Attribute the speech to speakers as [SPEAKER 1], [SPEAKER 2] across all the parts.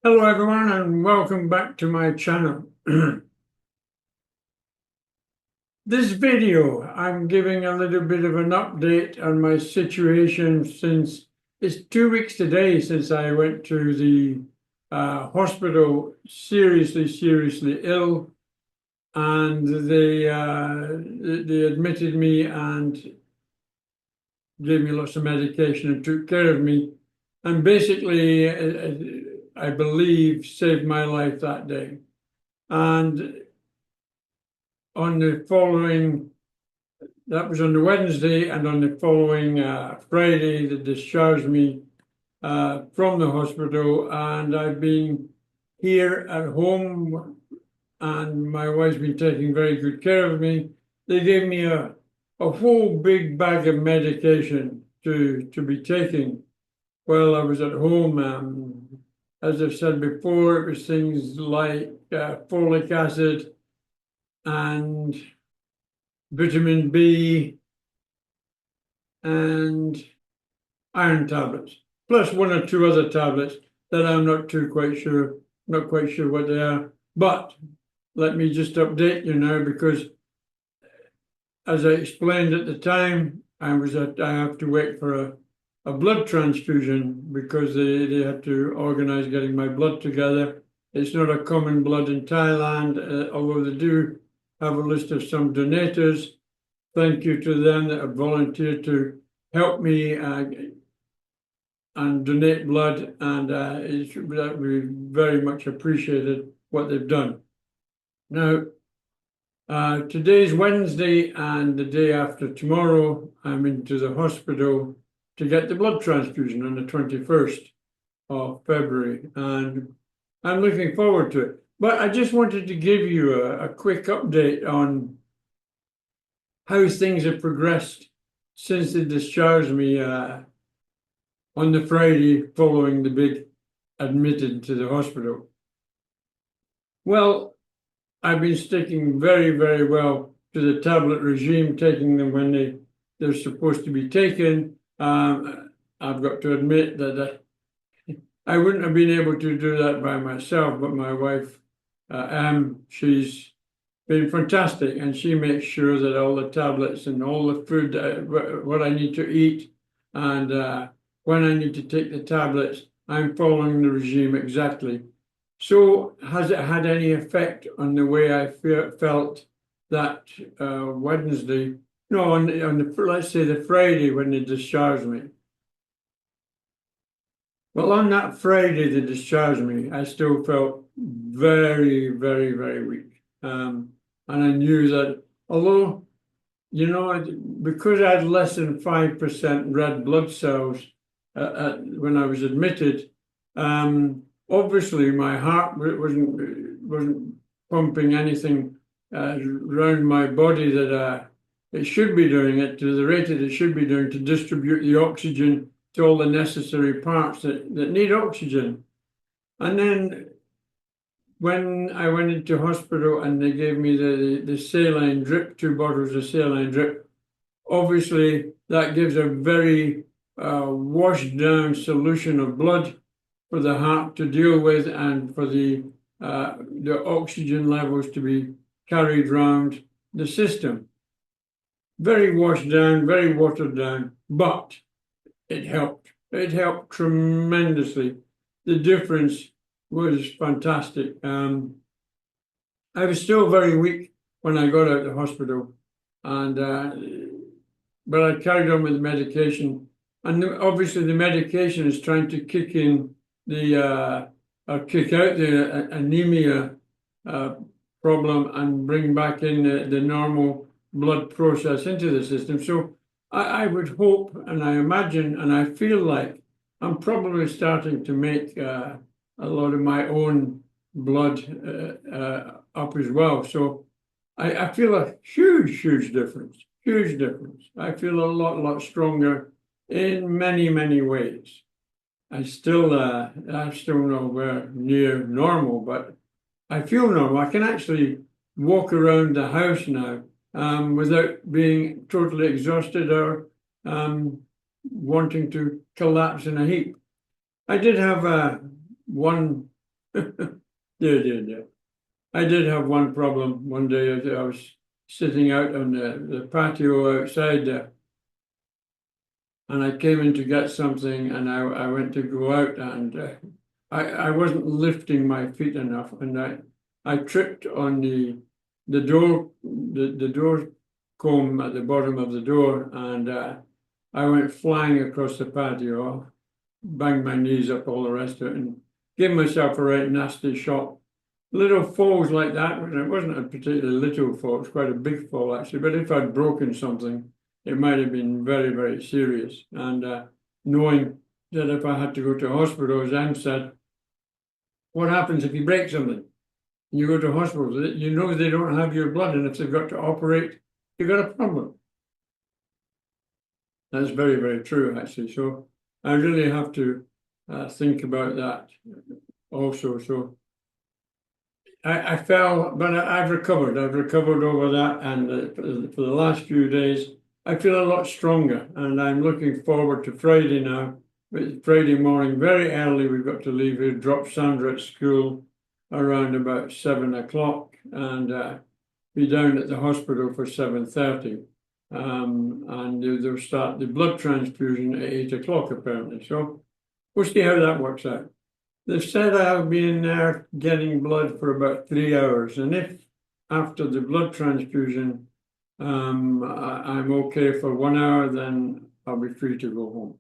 [SPEAKER 1] Hello everyone and welcome back to my channel. This video I'm giving a little bit of an update on my situation since it's 2 weeks today since I went to the hospital seriously ill, and they admitted me and gave me lots of medication and took care of me, and basically I believe saved my life that day. And on the following, that was on the Wednesday, and on the following Friday, they discharged me from the hospital, and I've been here at home, and my wife's been taking very good care of me. They gave me a whole big bag of medication to be taking while I was at home. As I've said before, it was things like folic acid and vitamin B and iron tablets, plus one or two other tablets that I'm not quite sure what they are. But let me just update you now, because as I explained at the time, I have to wait for a blood transfusion because they had to organize getting my blood together. It's not a common blood in Thailand, although they do have a list of some donators. Thank you to them that have volunteered to help me and donate blood, and that we very much appreciated what they've done. Now, today's Wednesday, and the day after tomorrow, I'm into the hospital to get the blood transfusion on the 21st of February, and I'm looking forward to it. But I just wanted to give you a quick update on how things have progressed since they discharged me on the Friday following the big admitted to the hospital. Well, I've been sticking very well to the tablet regime, taking them when they're supposed to be taken. I've got to admit that I wouldn't have been able to do that by myself, but my wife, she's been fantastic, and she makes sure that all the tablets and all the food, what I need to eat, and when I need to take the tablets, I'm following the regime exactly. So has it had any effect on the way I felt that Wednesday? No, on the let's say the Friday when they discharged me. Well, on that Friday they discharged me, I still felt very weak. And I knew that although, because I had less than 5% red blood cells when I was admitted, obviously my heart wasn't pumping anything around my body that it should be doing it to the rate that it should be doing to distribute the oxygen to all the necessary parts that need oxygen. And then when I went into hospital and they gave me the saline drip, 2 bottles of saline drip, obviously that gives a very washed down solution of blood for the heart to deal with, and for the oxygen levels to be carried around the system. Very washed down, very watered down, but it helped. It helped tremendously. The difference was fantastic. I was still very weak when I got out of the hospital, and but I carried on with the medication, and obviously the medication is trying to kick in the kick out the anemia problem and bring back in the normal blood process into the system. So I would hope, and I imagine, and I feel like I'm probably starting to make a lot of my own blood up as well. So I feel a huge difference, huge difference. I feel a lot stronger in many ways. I'm still nowhere near normal, but I feel normal. I can actually walk around the house now without being totally exhausted or wanting to collapse in a heap. I did have one Yeah. I did have one problem one day. I was sitting out on the patio outside there, and I came in to get something, and I went to go out, and I wasn't lifting my feet enough, and I tripped on the door the door comb at the bottom of the door, and I went flying across the patio, banged my knees up, all the rest of it, and gave myself a right nasty shock. Little falls like that, it wasn't a particularly little fall, it was quite a big fall actually, but if I'd broken something, it might have been very, very serious. And knowing that if I had to go to hospital, as Anne said, what happens if you break something? You go to hospital, you know they don't have your blood, and if they've got to operate, you've got a problem. That's very, very true, actually. So I really have to think about that also. So I fell, but I've recovered. I've recovered over that, and for the last few days, I feel a lot stronger, and I'm looking forward to Friday now. Friday morning, very early, we've got to leave here, drop Sandra at school around about 7 o'clock, and be down at the hospital for 7:30. And they'll start the blood transfusion at 8 o'clock, apparently. So we'll see how that works out. They've said I'll be in there getting blood for about 3 hours, and if after the blood transfusion I'm okay for 1 hour, then I'll be free to go home.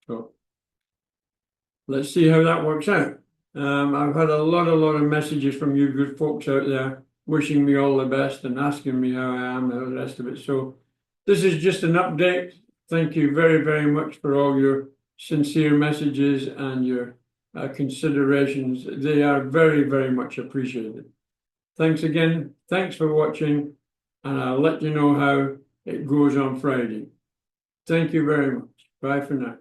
[SPEAKER 1] So let's see how that works out. I've had a lot of messages from you good folks out there wishing me all the best and asking me how I am and all the rest of it. So this is just an update. Thank you very, very much for all your sincere messages and your considerations. They are very, very much appreciated. Thanks again. Thanks for watching, and I'll let you know how it goes on Friday. Thank you very much. Bye for now.